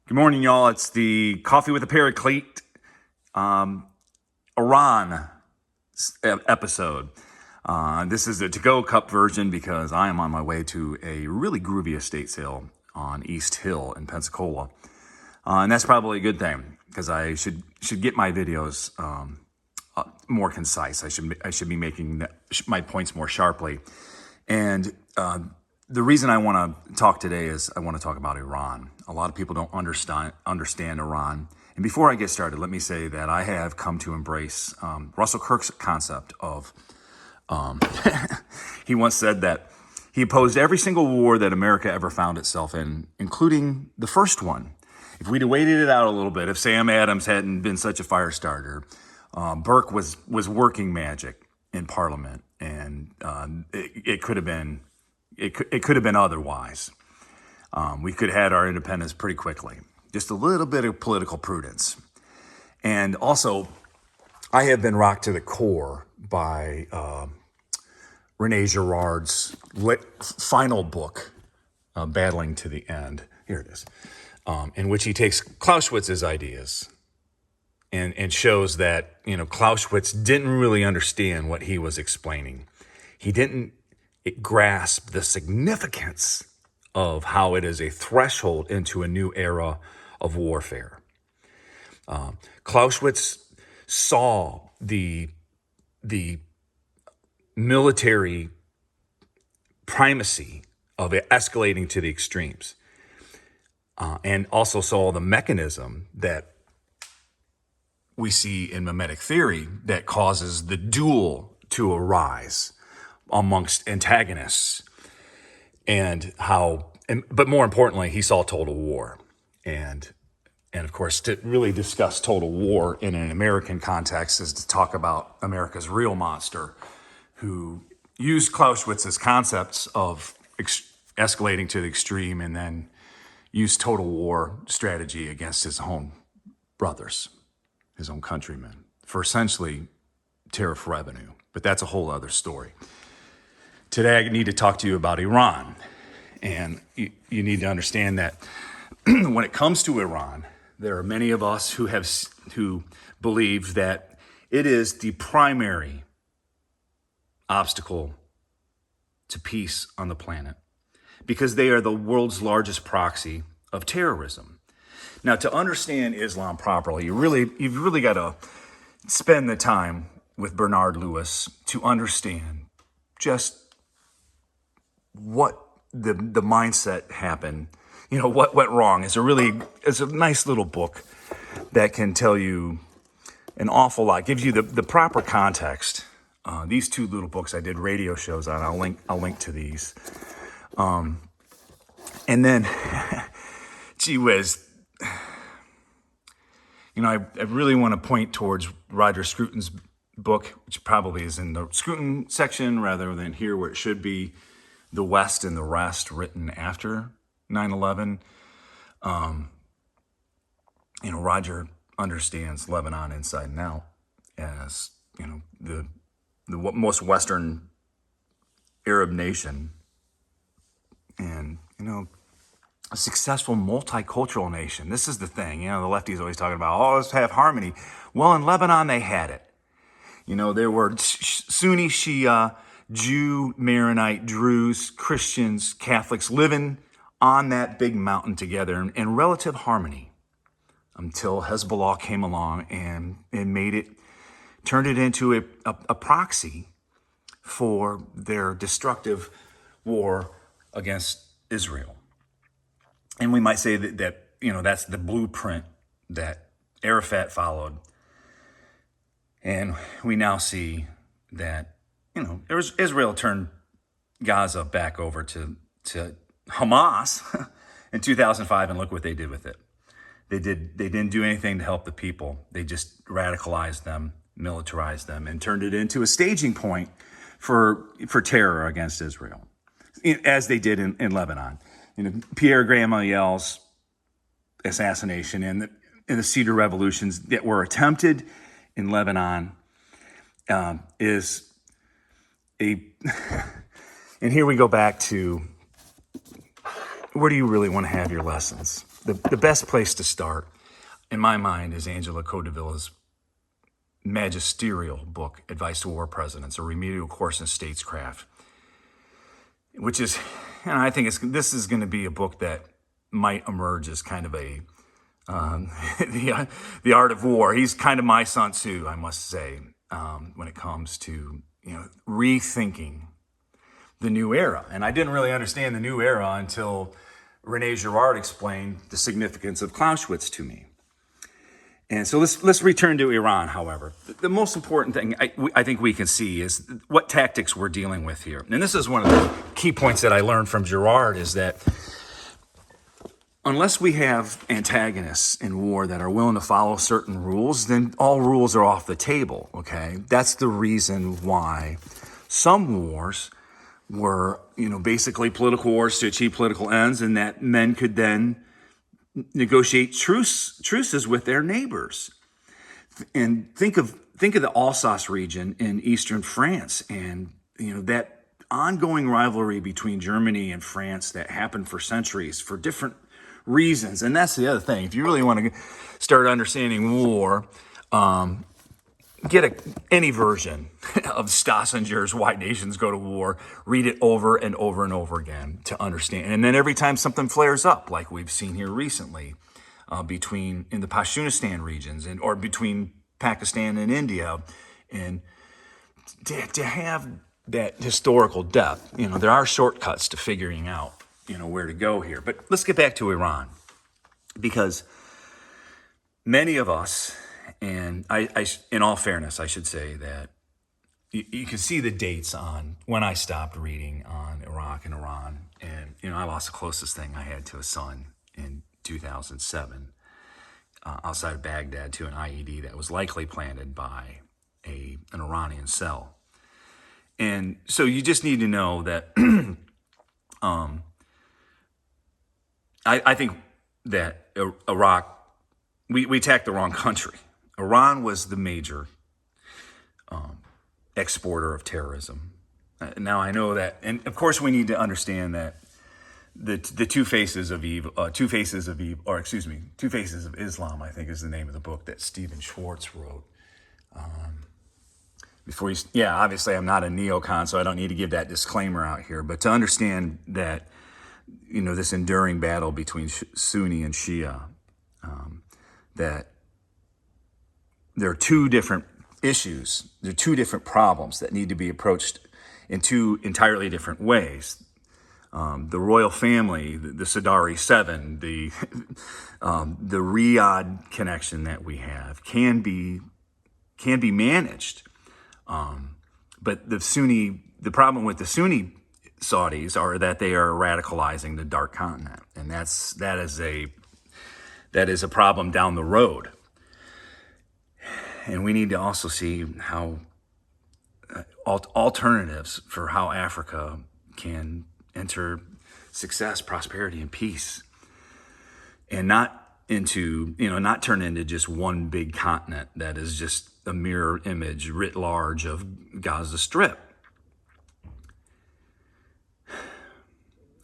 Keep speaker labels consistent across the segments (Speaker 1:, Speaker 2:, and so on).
Speaker 1: Good morning, y'all. It's the Coffee with a Paraclete Iran episode. This is the to-go cup version because I am on my way to a really groovy estate sale on East Hill in Pensacola. And that's probably a good thing because I should get my videos more concise. I should be making my points more sharply. And the reason I want to talk today is I want to talk about Iran. A lot of people don't understand Iran. And before I get started, let me say that I have come to embrace Russell Kirk's concept of, he once said that he opposed every single war that America ever found itself in, including the first one. If we'd have waited it out a little bit, if Sam Adams hadn't been such a fire starter, Burke was working magic in Parliament, and it could have been otherwise. We could have had our independence pretty quickly. Just a little bit of political prudence. And also, I have been rocked to the core by Rene Girard's final book, Battling to the End. Here it is. In which he takes Clausewitz's ideas and shows that, Clausewitz didn't really understand what he was explaining. He didn't grasp the significance of how it is a threshold into a new era of warfare. Clausewitz saw the military primacy of it escalating to the extremes, and also saw the mechanism that we see in mimetic theory that causes the duel to arise amongst antagonists, and but more importantly, he saw total war. And of course, to really discuss total war in an American context is to talk about America's real monster, who used Clausewitz's concepts of escalating to the extreme and then used total war strategy against his own brothers, his own countrymen, for essentially tariff revenue. But that's a whole other story. Today, I need to talk to you about Iran. And you need to understand that when it comes to Iran, there are many of us who believe that it is the primary obstacle to peace on the planet because they are the world's largest proxy of terrorism. Now, to understand Islam properly, you've really got to spend the time with Bernard Lewis to understand just what the mindset happened, what went wrong. It's a nice little book that can tell you an awful lot, gives you the proper context. These two little books I did radio shows on. I'll link to these. And then, gee whiz, I really want to point towards Roger Scruton's book, which probably is in the Scruton section rather than here where it should be, The West and the Rest, written after 9/11. Roger understands Lebanon inside and out as, the most Western Arab nation and, a successful multicultural nation. This is the thing, the lefties always talking about, let's have harmony. Well, in Lebanon, they had it. There were Sunni, Shia, Jew, Maronite, Druze, Christians, Catholics living on that big mountain together in relative harmony until Hezbollah came along and turned it into a proxy for their destructive war against Israel. And we might say that that's the blueprint that Arafat followed. And we now see that, Israel turned Gaza back over to Hamas in 2005, and look what they did with it. They didn't do anything to help the people. They just radicalized them, militarized them, and turned it into a staging point for terror against Israel, as they did in Lebanon. Pierre Gamalie's assassination and the Cedar revolutions that were attempted in Lebanon is a, and here we go back to, where do you really want to have your lessons? the best place to start, in my mind, is Angela Codevilla's magisterial book, Advice to War Presidents, A Remedial Course in Statescraft, which is, I think this is going to be a book that might emerge as kind of a the art of war. He's kind of my Sun Tzu, I must say, when it comes to rethinking the new era. And I didn't really understand the new era until Rene Girard explained the significance of Clausewitz to me. And so let's return to Iran, however. The most important thing I think we can see is what tactics we're dealing with here. And this is one of the key points that I learned from Girard, is that unless we have antagonists in war that are willing to follow certain rules, then all rules are off the table, okay? That's the reason why some wars were, basically political wars to achieve political ends, and that men could then negotiate truces with their neighbors. And think of the Alsace region in eastern France, and that ongoing rivalry between Germany and France that happened for centuries for different reasons. And that's the other thing. If you really want to start understanding war, get any version of Stassinger's Why Nations Go to War, read it over and over and over again to understand. And then every time something flares up, like we've seen here recently, in the Pashtunistan regions, or between Pakistan and India, and to have that historical depth, there are shortcuts to figuring out, where to go here. But let's get back to Iran, because many of us, and I, in all fairness, I should say that you can see the dates on when I stopped reading on Iraq and Iran. And, I lost the closest thing I had to a son in 2007 outside of Baghdad to an IED that was likely planted by an Iranian cell. And so you just need to know that I think that Iraq, we attacked the wrong country. Iran was the major exporter of terrorism. Now I know that, and of course we need to understand that the two faces of Islam, I think is the name of the book that Stephen Schwartz wrote. Obviously I'm not a neocon, so I don't need to give that disclaimer out here. But to understand that, this enduring battle between Sunni and Shia, that there are two different issues, there are two different problems that need to be approached in two entirely different ways. The royal family, the Sadari Seven, the Riyadh connection that we have can be managed. But the problem with the Sunni Saudis are that they are radicalizing the Dark Continent, and that is a problem down the road. And we need to also see how alternatives for how Africa can enter success, prosperity, and peace, and not turn into just one big continent that is just a mirror image writ large of Gaza Strip.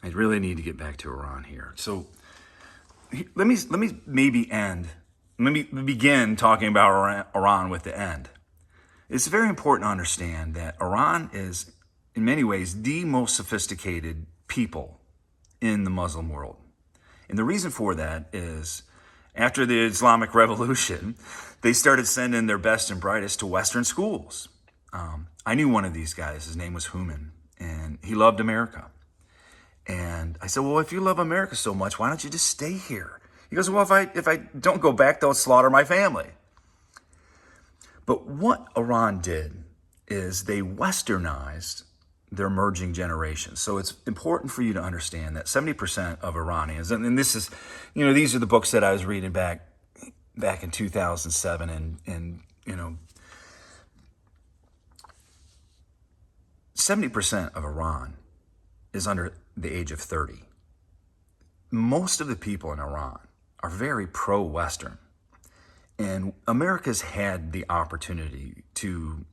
Speaker 1: I really need to get back to Iran here. So let me begin talking about Iran with the end. It's very important to understand that Iran is, in many ways, the most sophisticated people in the Muslim world. And the reason for that is, after the Islamic Revolution, they started sending their best and brightest to Western schools. I knew one of these guys. His name was Human, and he loved America. And I said, well, if you love America so much, why don't you just stay here? He goes, well, if I don't go back, they'll slaughter my family. But what Iran did is they westernized their emerging generation. So it's important for you to understand that 70% of Iranians, and this is, these are the books that I was reading back in 2007, and 70% of Iran is under the age of 30. Most of the people in Iran are very pro-Western. And America's had the opportunity to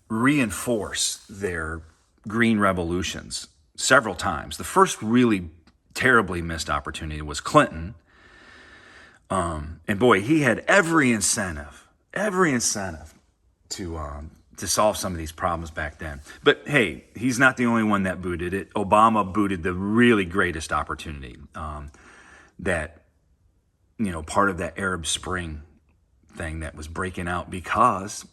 Speaker 1: reinforce their green revolutions several times. The first really terribly missed opportunity was Clinton. And boy, he had every incentive to solve some of these problems back then. But hey, he's not the only one that booted it. Obama booted the really greatest opportunity, that, part of that Arab Spring thing that was breaking out, because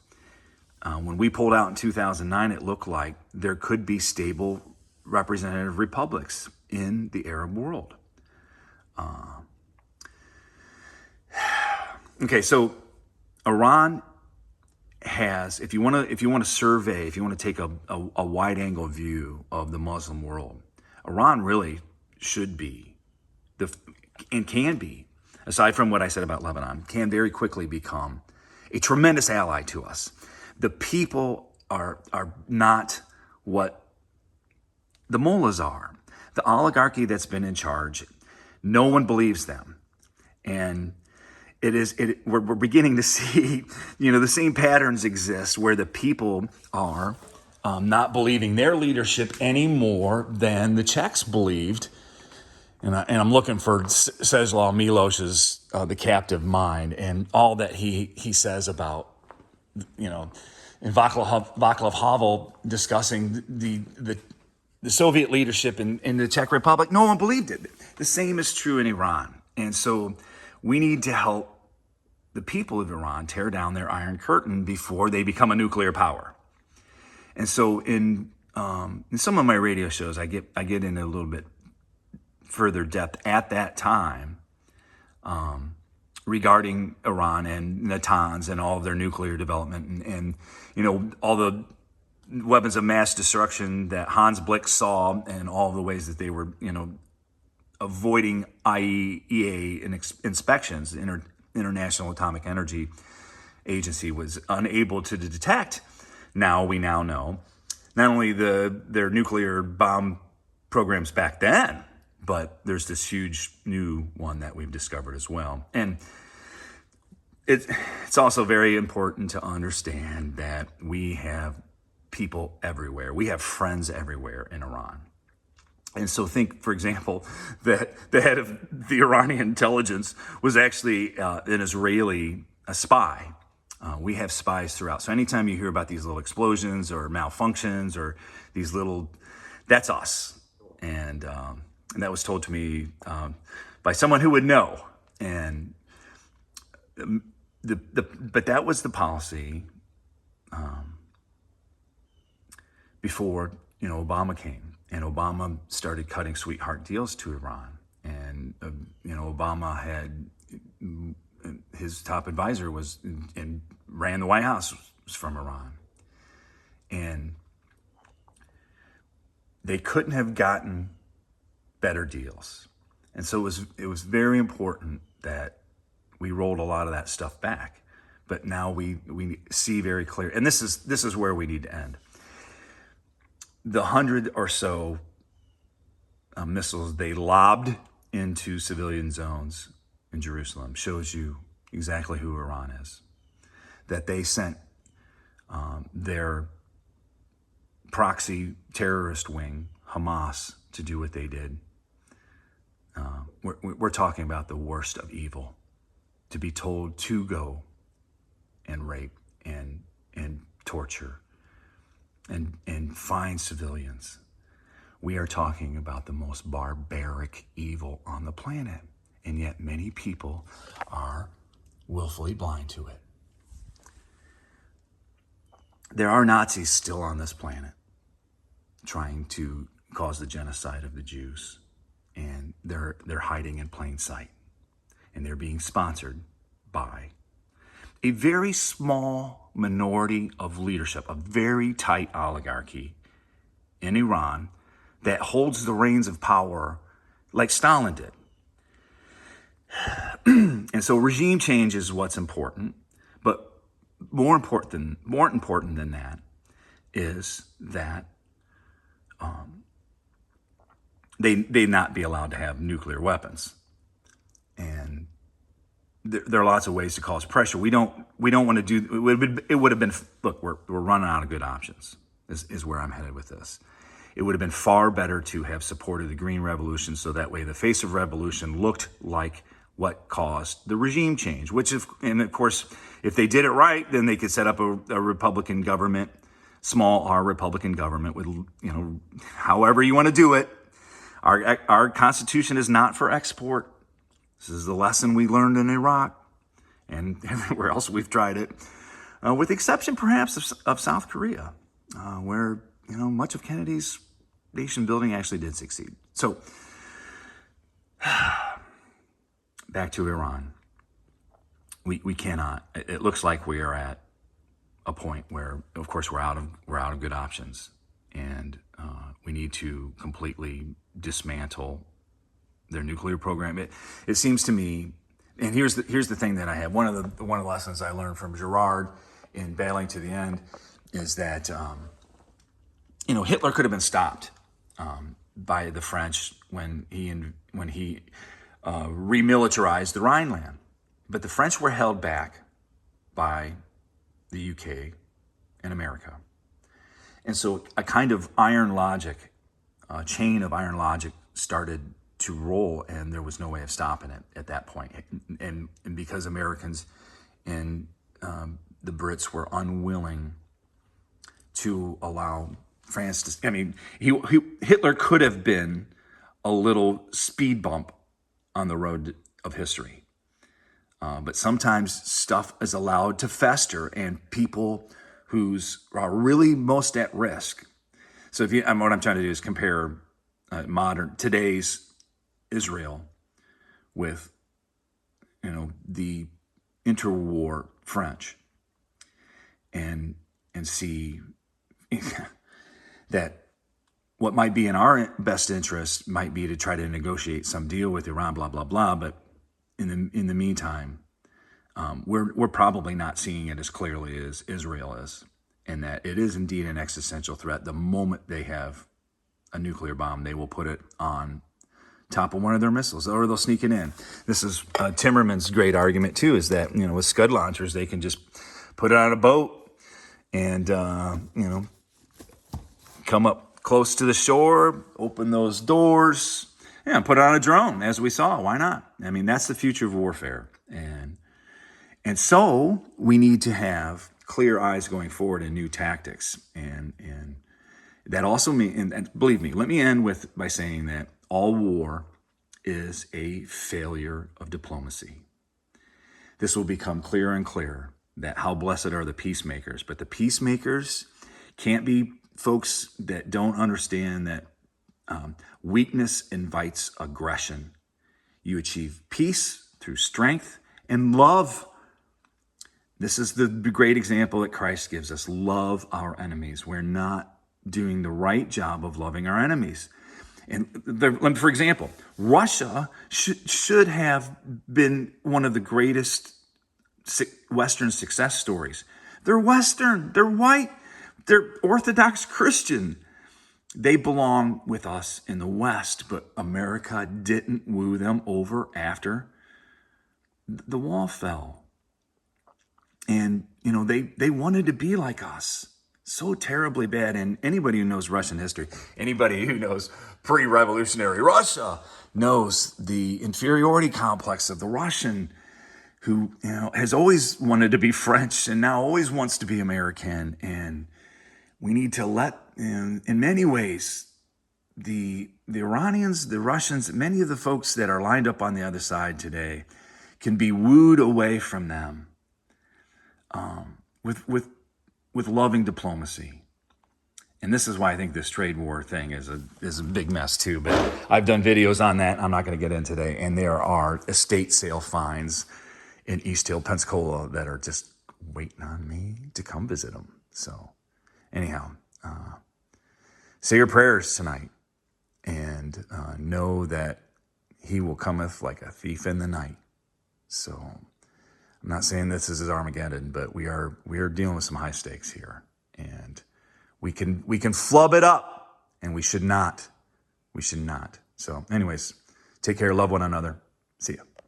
Speaker 1: when we pulled out in 2009, it looked like there could be stable representative republics in the Arab world. Okay, so Iran has, if you want to survey, if you want to take a wide angle view of the Muslim world, Iran really should be and can be, aside from what I said about Lebanon, can very quickly become a tremendous ally to us. The people are not what the mullahs are. The oligarchy that's been in charge, no one believes them. And we're beginning to see, the same patterns exist where the people are not believing their leadership any more than the Czechs believed. And I'm looking for Czeslaw Miloš's The Captive Mind, and all that he says about, and Václav Havel discussing the Soviet leadership in the Czech Republic. No one believed it. The same is true in Iran. And so we need to help the people of Iran tear down their Iron Curtain before they become a nuclear power. And so in some of my radio shows, I get into a little bit further depth at that time regarding Iran and Natanz and all of their nuclear development and all the weapons of mass destruction that Hans Blix saw, and all the ways that they were avoiding IAEA inspections. The International Atomic Energy Agency was unable to detect. We now know not only their nuclear bomb programs back then, but there's this huge new one that we've discovered as well. And it's also very important to understand that we have people everywhere. We have friends everywhere in Iran. And so think, for example, that the head of the Iranian intelligence was actually a spy. We have spies throughout. So anytime you hear about these little explosions or malfunctions or these that's us. And that was told to me by someone who would know. And but that was the policy before Obama came, and Obama started cutting sweetheart deals to Iran. And Obama had his top advisor was and ran the White House was from Iran, and they couldn't have gotten better deals. And so it was very important that we rolled a lot of that stuff back. But now we see very clear, and this is where we need to end. The 100 or so missiles they lobbed into civilian zones in Jerusalem shows you exactly who Iran is. That they sent their proxy terrorist wing, Hamas, to do what they did. We're talking about the worst of evil. To be told to go and rape and torture and find civilians. We are talking about the most barbaric evil on the planet. And yet many people are willfully blind to it. There are Nazis still on this planet trying to cause the genocide of the Jews. And they're hiding in plain sight. And they're being sponsored by a very small minority of leadership, a very tight oligarchy in Iran that holds the reins of power like Stalin did. And so regime change is what's important, but more important than that is that they not be allowed to have nuclear weapons. And there are lots of ways to cause pressure. We don't want to do. It would have been. Look, we're running out of good options. Is where I'm headed with this. It would have been far better to have supported the Green Revolution, so that way the face of revolution looked like what caused the regime change, and of course, if they did it right, then they could set up a Republican government, small R Republican government with, however you want to do it. Our Constitution is not for export. This is the lesson we learned in Iraq and everywhere else we've tried it, with the exception perhaps of South Korea, where much of Kennedy's nation building actually did succeed. So back to Iran. We cannot. It looks like we are at a point where, of course, we're out of good options, and we need to completely dismantle their nuclear program. It seems to me, and here's the thing that I have. One of the lessons I learned from Girard in Battling to the End is that Hitler could have been stopped by the French when he remilitarized the Rhineland, but the French were held back by the UK and America, and so a kind of iron logic, a chain of iron logic, started to roll, and there was no way of stopping it at that point. And because Americans and the Brits were unwilling to allow France to, Hitler could have been a little speed bump on the road of history. But sometimes stuff is allowed to fester, and people who are really most at risk. So what I'm trying to do is compare today's Israel with, the interwar French, and see that what might be in our best interest might be to try to negotiate some deal with Iran, blah, blah, blah. But in the meantime, we're probably not seeing it as clearly as Israel is, and that it is indeed an existential threat. The moment they have a nuclear bomb, they will put it on top of one of their missiles, or they'll sneak it in. This is Timmerman's great argument too, is that, with Scud launchers, they can just put it on a boat and, come up close to the shore, open those doors, and put it on a drone, as we saw. Why not? That's the future of warfare. And so we need to have clear eyes going forward and new tactics. And that also means, and believe me, let me end by saying that all war is a failure of diplomacy. This will become clearer and clearer, that how blessed are the peacemakers. But the peacemakers can't be folks that don't understand that weakness invites aggression. You achieve peace through strength and love. This is the great example that Christ gives us. Love our enemies. We're not doing the right job of loving our enemies. And for example, Russia should have been one of the greatest Western success stories. They're Western, they're white, they're Orthodox Christian. They belong with us in the West, but America didn't woo them over after the wall fell. And, they wanted to be like us so terribly bad. And anybody who knows Russian history, anybody who knows pre-revolutionary Russia, knows the inferiority complex of the Russian, who, has always wanted to be French and now always wants to be American. And we need to let, in many ways, the Iranians, the Russians, many of the folks that are lined up on the other side today can be wooed away from them with loving diplomacy. And this is why I think this trade war thing is a big mess too. But I've done videos on that. I'm not going to get in today. And there are estate sale fines in East Hill, Pensacola, that are just waiting on me to come visit them. So anyhow, say your prayers tonight, and know that he will cometh like a thief in the night. So I'm not saying this is Armageddon, but we are dealing with some high stakes here, and we can flub it up, and we should not. We should not. So anyways, take care, love one another. See ya.